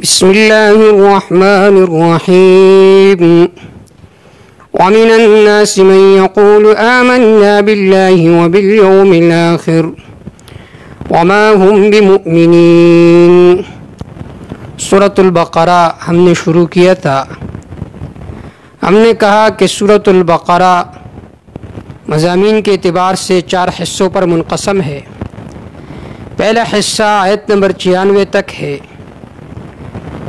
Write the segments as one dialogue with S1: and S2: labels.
S1: بسم اللہ الرحمن الرحیم ومن الناس من يقول آمنا بالله وباليوم الآخر وما هم بمؤمنين۔ سورۃ البقرہ ہم نے شروع کیا تھا۔ ہم نے کہا کہ سورۃ البقرہ مضامین کے اعتبار سے 4 حصوں پر منقسم ہے۔ پہلا حصہ آیت نمبر 96 تک ہے،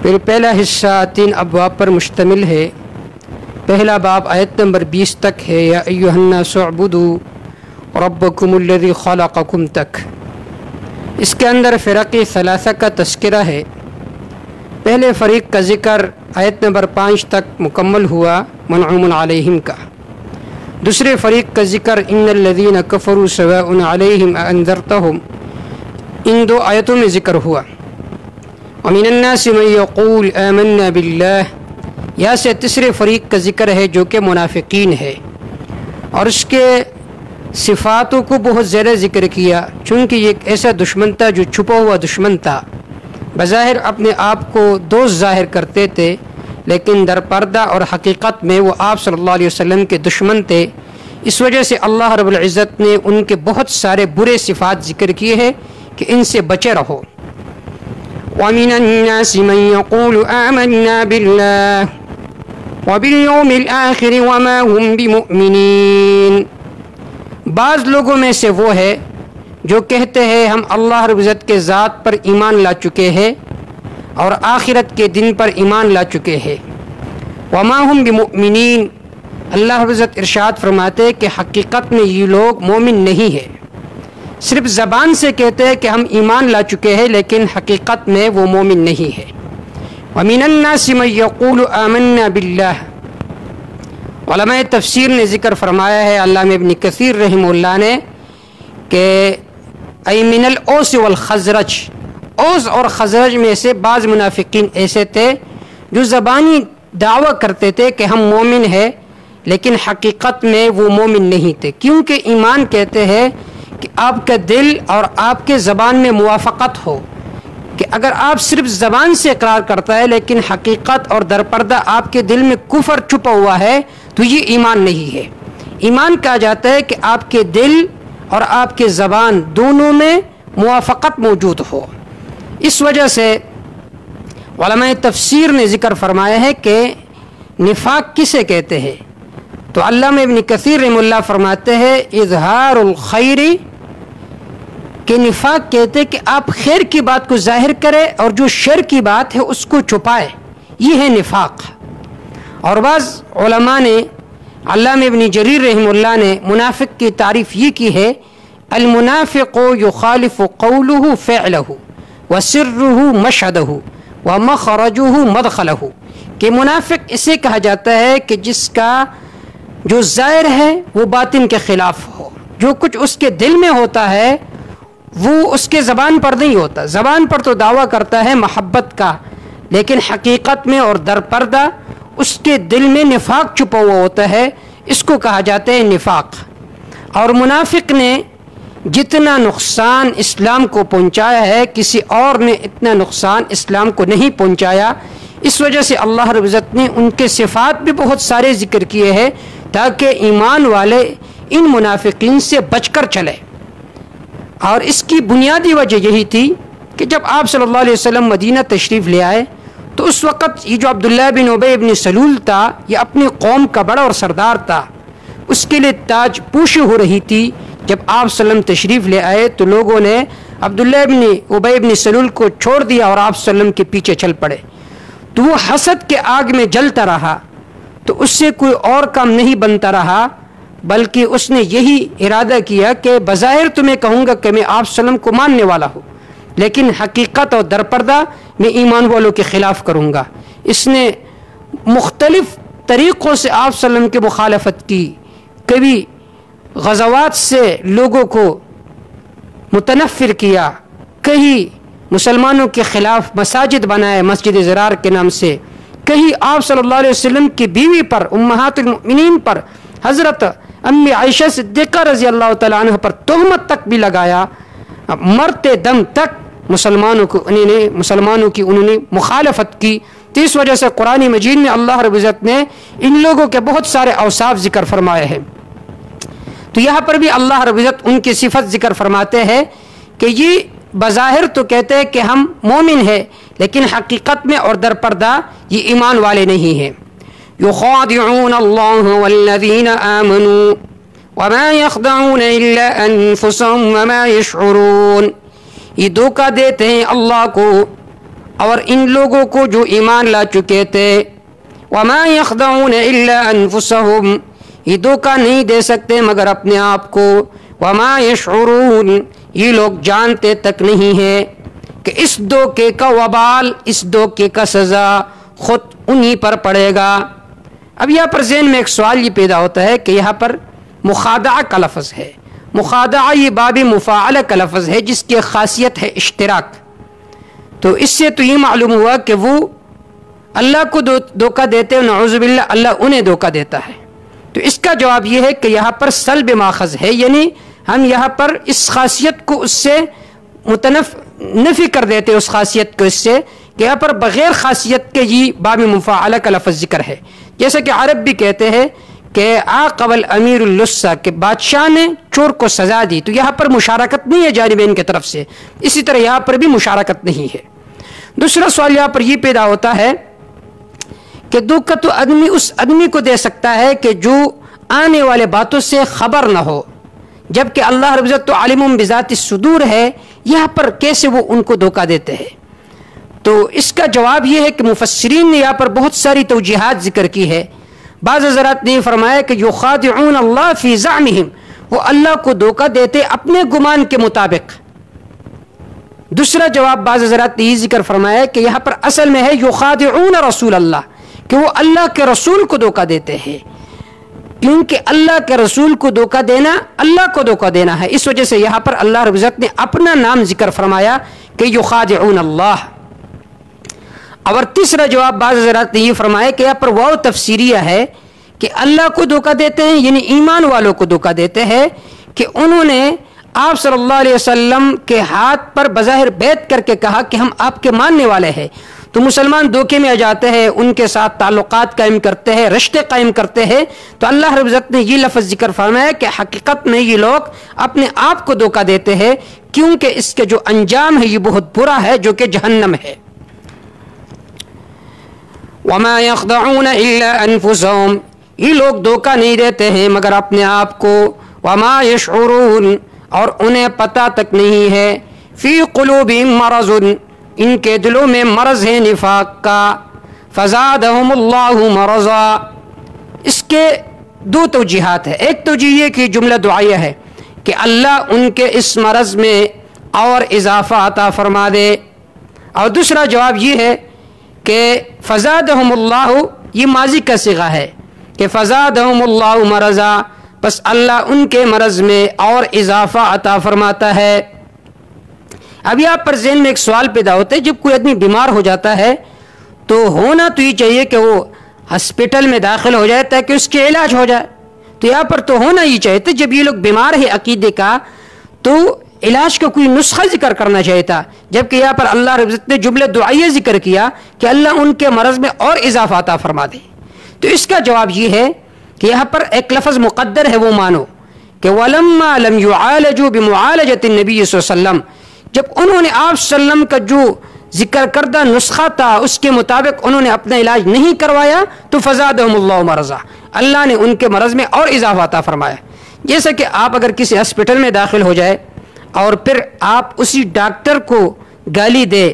S1: پھر پہلا حصہ 3 ابواب پر مشتمل ہے۔ پہلا باب آیت نمبر 20 تک ہے، یا ایھا الناس اعبدوا ربکم الذی خلقکم تک۔ اس کے اندر فرق ثلاثہ کا تذکرہ ہے۔ پہلے فریق کا ذکر آیت نمبر 5 تک مکمل ہوا، منعوم علیہم کا۔ دوسرے فریق کا ذکر ان الذین کفروا سواء علیہم اانذرتہم، ان 2 آیتوں میں ذکر ہوا۔ ومن الناس من یقول آمنا باللہ، یہاں سے تیسرے فریق کا ذکر ہے جو کہ منافقین ہے، اور اس کے صفاتوں کو بہت زیادہ ذکر کیا، چونکہ یہ ایک ایسا دشمن تھا جو چھپا ہوا دشمن تھا۔ بظاہر اپنے آپ کو دوست ظاہر کرتے تھے، لیکن در پردہ اور حقیقت میں وہ آپ صلی اللہ علیہ وسلم کے دشمن تھے۔ اس وجہ سے اللہ رب العزت نے ان کے بہت سارے برے صفات ذکر کیے ہیں کہ ان سے بچے رہو۔ وَمِنَ النَّاسِ مَن يَقُولُ آمَنَّا بِاللَّهِ وَبِالْيَوْمِ الْآخِرِ وَمَا هُمْ بِمُؤْمِنِينَ، بعض لوگوں میں سے وہ ہے جو کہتے ہیں ہم اللہ رب العزت کے ذات پر ایمان لا چکے ہیں اور آخرت کے دن پر ایمان لا چکے ہیں۔ وَمَا هُمْ بِمُؤْمِنِينَ، اللہ رب العزت ارشاد فرماتے ہیں کہ حقیقت میں یہ لوگ مومن نہیں ہے، صرف زبان سے کہتے ہیں کہ ہم ایمان لا چکے ہیں، لیکن حقیقت میں وہ مومن نہیں ہے۔ وَمِنَ النَّاسِ مَن يَقُولُ آمَنَّا بِاللَّهِ، علماء تفسیر نے ذکر فرمایا ہے، علامہ ابن کثیر رحمہ اللہ نے، کہ ای من الاوس والخزرج، اوس اور خزرج میں سے بعض منافقین ایسے تھے جو زبانی دعویٰ کرتے تھے کہ ہم مومن ہیں، لیکن حقیقت میں وہ مومن نہیں تھے، کیونکہ ایمان کہتے ہیں کہ آپ کا دل اور آپ کے زبان میں موافقت ہو، کہ اگر آپ صرف زبان سے اقرار کرتا ہے لیکن حقیقت اور درپردہ آپ کے دل میں کفر چھپا ہوا ہے تو یہ ایمان نہیں ہے۔ ایمان کہا جاتا ہے کہ آپ کے دل اور آپ کے زبان دونوں میں موافقت موجود ہو۔ اس وجہ سے علماء تفسیر نے ذکر فرمایا ہے کہ نفاق کسے کہتے ہیں، تو علامہ ابن کثیر رحمہ اللہ فرماتے ہیں اظہار الخیر، کہ نفاق کہتے کہ آپ خیر کی بات کو ظاہر کرے اور جو شر کی بات ہے اس کو چھپائے، یہ ہے نفاق۔ اور بعض علماء نے، علامہ ابن جریر رحمہ اللہ نے منافق کی تعریف یہ کی ہے، المنافق یخالف قولہ فعلہ وسرہ مشہدہ ومخرجہ مدخلہ، کہ منافق اسے کہا جاتا ہے کہ جس کا جو ظاہر ہے وہ باطن کے خلاف ہو، جو کچھ اس کے دل میں ہوتا ہے وہ اس کے زبان پر نہیں ہوتا۔ زبان پر تو دعویٰ کرتا ہے محبت کا، لیکن حقیقت میں اور در پردہ اس کے دل میں نفاق چھپا ہوا ہوتا ہے، اس کو کہا جاتا ہے نفاق۔ اور منافق نے جتنا نقصان اسلام کو پہنچایا ہے کسی اور نے اتنا نقصان اسلام کو نہیں پہنچایا، اس وجہ سے اللہ رب العزت نے ان کے صفات بھی بہت سارے ذکر کیے ہیں تاکہ ایمان والے ان منافقین سے بچ کر چلے۔ اور اس کی بنیادی وجہ یہی تھی کہ جب آپ صلی اللہ علیہ وسلم مدینہ تشریف لے آئے تو اس وقت یہ جو عبداللہ بن ابی بن سلول تھا، یہ اپنی قوم کا بڑا اور سردار تھا، اس کے لیے تاج پوشی ہو رہی تھی۔ جب آپ صلی اللہ علیہ وسلم تشریف لے آئے تو لوگوں نے عبداللہ بن ابی بن سلول کو چھوڑ دیا اور آپ صلی اللہ علیہ وسلم کے پیچھے چل پڑے، تو وہ حسد کے آگ میں جلتا رہا، تو اس سے کوئی اور کام نہیں بنتا رہا، بلکہ اس نے یہی ارادہ کیا کہ بظاہر تمہیں کہوں گا کہ میں آپ صلی اللہ علیہ وسلم کو ماننے والا ہوں، لیکن حقیقت اور درپردہ میں ایمان والوں کے خلاف کروں گا۔ اس نے مختلف طریقوں سے آپ صلی اللہ علیہ وسلم کی مخالفت کی، کبھی غزوات سے لوگوں کو متنفر کیا، کہیں مسلمانوں کے خلاف مساجد بنائے مسجد زرار کے نام سے، کہیں آپ صلی اللہ علیہ وسلم کی بیوی پر، امہات المؤمنین پر، حضرت امی عائشہ صدیقہ رضی اللہ تعالیٰ عنہ پر تہمت تک بھی لگایا، مرتے دم تک مسلمانوں کی انہوں نے مخالفت کی، تو اس وجہ سے قرآن مجید میں اللہ رب العزت نے ان لوگوں کے بہت سارے اوصاف ذکر فرمائے ہیں۔ تو یہاں پر بھی اللہ رب العزت ان کی صفت ذکر فرماتے ہیں کہ یہ بظاہر تو کہتے ہیں کہ ہم مومن ہیں، لیکن حقیقت میں اور در پردہ یہ ایمان والے نہیں ہیں۔ یخادعون اللہ والذین آمنوا وما يخدعون الا انفسهم وما يشعرون، یہ دھوکہ دیتے ہیں اللہ کو اور ان لوگوں کو جو ایمان لا چکے تھے۔ وما يخدعون الا انفسهم، یہ دھوکہ نہیں دے سکتے مگر اپنے آپ کو۔ وما يشعرون، یہ لوگ جانتے تک نہیں ہیں کہ اس دھوکے کا وبال، اس دھوکے کا سزا خود انہی پر پڑے گا۔ اب یہاں پر ذہن میں ایک سوال یہ پیدا ہوتا ہے کہ یہاں پر مخادعہ کا لفظ ہے، مخادعہ یہ باب مفاعلہ کا لفظ ہے جس کی خاصیت ہے اشتراک۔ تو اس سے تو یہ معلوم ہوا کہ وہ اللہ کو دھوکہ دیتے ہیں، نعوذ باللہ اللہ انہیں دھوکہ دیتا ہے۔ تو اس کا جواب یہ ہے کہ یہاں پر سلب ماخذ ہے، یعنی ہم یہاں پر اس خاصیت کو اس سے نفی کر دیتے اس خاصیت کو اس سے، کہ یہاں پر بغیر خاصیت کے یہ باب مفاعلہ کا لفظ ذکر ہے۔ جیسا کہ عرب بھی کہتے ہیں کہ عاقب الامیر اللصہ، کہ بادشاہ نے چور کو سزا دی، تو یہاں پر مشارکت نہیں ہے جانبین کی طرف سے، اسی طرح یہاں پر بھی مشارکت نہیں ہے۔ دوسرا سوال یہاں پر یہ پیدا ہوتا ہے کہ دھوکہ تو آدمی اس آدمی کو دے سکتا ہے کہ جو آنے والے باتوں سے خبر نہ ہو، جبکہ اللہ رب العزت تو عالم بذات الصدور ہے، یہاں پر کیسے وہ ان کو دھوکہ دیتے ہیں؟ تو اس کا جواب یہ ہے کہ مفسرین نے یہاں پر بہت ساری توجیحات ذکر کی ہے۔ بعض حضرات نے فرمایا کہ یخادعون اللہ فی زعمہم، وہ اللہ کو دھوکہ دیتے اپنے گمان کے مطابق۔ دوسرا جواب بعض حضرات نے یہ ذکر فرمایا کہ یہاں پر اصل میں ہے یخادعون رسول اللہ، کہ وہ اللہ کے رسول کو دھوکہ دیتے ہیں، کیونکہ اللہ کے رسول کو دھوکہ دینا اللہ کو دھوکہ دینا ہے، اس وجہ سے یہاں پر اللہ رب العزت نے اپنا نام ذکر فرمایا کہ یخادعون اللہ۔ اور تیسرا جواب بعض حضرات نے یہ فرمایا کہ یہاں پر واو تفسیریہ ہے کہ اللہ کو دھوکہ دیتے ہیں، یعنی ایمان والوں کو دھوکہ دیتے ہیں کہ انہوں نے آپ صلی اللہ علیہ وسلم کے ہاتھ پر بظاہر بیعت کر کے کہا کہ ہم آپ کے ماننے والے ہیں، تو مسلمان دھوکے میں آ جاتے ہیں، ان کے ساتھ تعلقات قائم کرتے ہیں، رشتے قائم کرتے ہیں۔ تو اللہ رب العزت نے یہ لفظ ذکر فرمایا کہ حقیقت میں یہ لوگ اپنے آپ کو دھوکہ دیتے ہیں، کیونکہ اس کے جو انجام ہے یہ بہت برا ہے، جو کہ جہنم ہے۔ وما يخدعون الا انفسهم، یہ لوگ دھوکہ نہیں دیتے ہیں مگر اپنے آپ کو۔ وما يشعرون، اور انہیں پتہ تک نہیں ہے۔ فی قلوبہم مرض، ان کے دلوں میں مرض ہے نفاق کا۔ فزادہم اللہ مرضا، اس کے دو توجیحات ہیں۔ ایک توجیہ یہ کہ جملہ دعائیہ ہے کہ اللہ ان کے اس مرض میں اور اضافہ عطا فرما دے، اور دوسرا جواب یہ ہے کہ فزادہم اللہ، یہ ماضی کا صیغہ ہے کہ فزادہم اللہ مرضا، بس اللہ ان کے مرض میں اور اضافہ عطا فرماتا ہے۔ اب یہاں پر ذہن میں ایک سوال پیدا ہوتا ہے، جب کوئی آدمی بیمار ہو جاتا ہے تو ہونا تو یہ چاہیے کہ وہ ہسپیٹل میں داخل ہو جائے تاکہ اس کے علاج ہو جائے، تو یہاں پر تو ہونا یہ چاہیے تھا جب یہ لوگ بیمار ہے عقیدے کا تو علاج کا کوئی نسخہ ذکر کرنا چاہیے تھا، جبکہ یہاں پر اللہ رب العزت نے جملہ دعائیہ ذکر کیا کہ اللہ ان کے مرض میں اور اضافہ عطا فرما دے۔ تو اس کا جواب یہ ہے کہ یہاں پر ایک لفظ مقدر ہے، وہ مانو کہ وَلَمَّا لَمْ يُعَالَجُوا بِمُعَالَجَةِ النَّبِيِّ صلی اللہ علیہ وسلم، جب انہوں نے آپ صلی اللہ علیہ وسلم کا جو ذکر کردہ نسخہ تھا اس کے مطابق انہوں نے اپنا علاج نہیں کروایا تو فزادہم اللہ مرضا، اللہ نے ان کے مرض میں اور اضافہ عطا فرمایا۔ جیسا کہ آپ اگر کسی ہسپیٹل میں داخل ہو جائے اور پھر آپ اسی ڈاکٹر کو گالی دے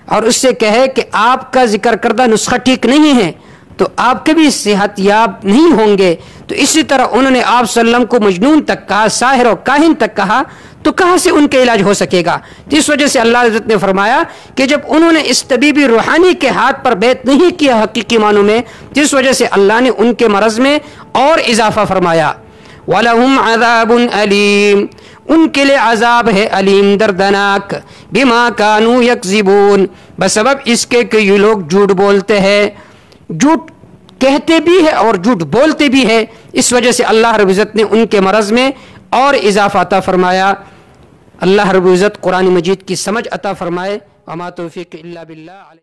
S1: اور اس سے کہے کہ آپ کا ذکر کردہ نسخہ ٹھیک نہیں ہے تو آپ کبھی صحت یاب نہیں ہوں گے، تو اسی طرح انہوں نے آپ صلی اللہ علیہ وسلم کو مجنون تک کہا، ساحر اور کاہن تک کہا، تو کہاں سے ان کا علاج ہو سکے گا؟ جس وجہ سے اللہ عزت نے فرمایا کہ جب انہوں نے اس طبیبی روحانی کے ہاتھ پر بیعت نہیں کیا حقیقی معنوں میں، جس وجہ سے اللہ نے ان کے مرض میں اور اضافہ فرمایا۔ وَلَهُمْ عَذَابٌ أَلِيمٌ، ان کے لیے عذاب ہے علیم دردناک، بما كانوا يكذبون، بسبب اس کے کہ یہ لوگ جھوٹ بولتے ہیں، جھوٹ کہتے بھی ہے اور جھوٹ بولتے بھی ہے، اس وجہ سے اللہ رب العزت نے ان کے مرض میں اور اضافہ عطا فرمایا۔ اللہ رب العزت قرآن مجید کی سمجھ عطا فرمائے۔ وما توفیق الا باللہ۔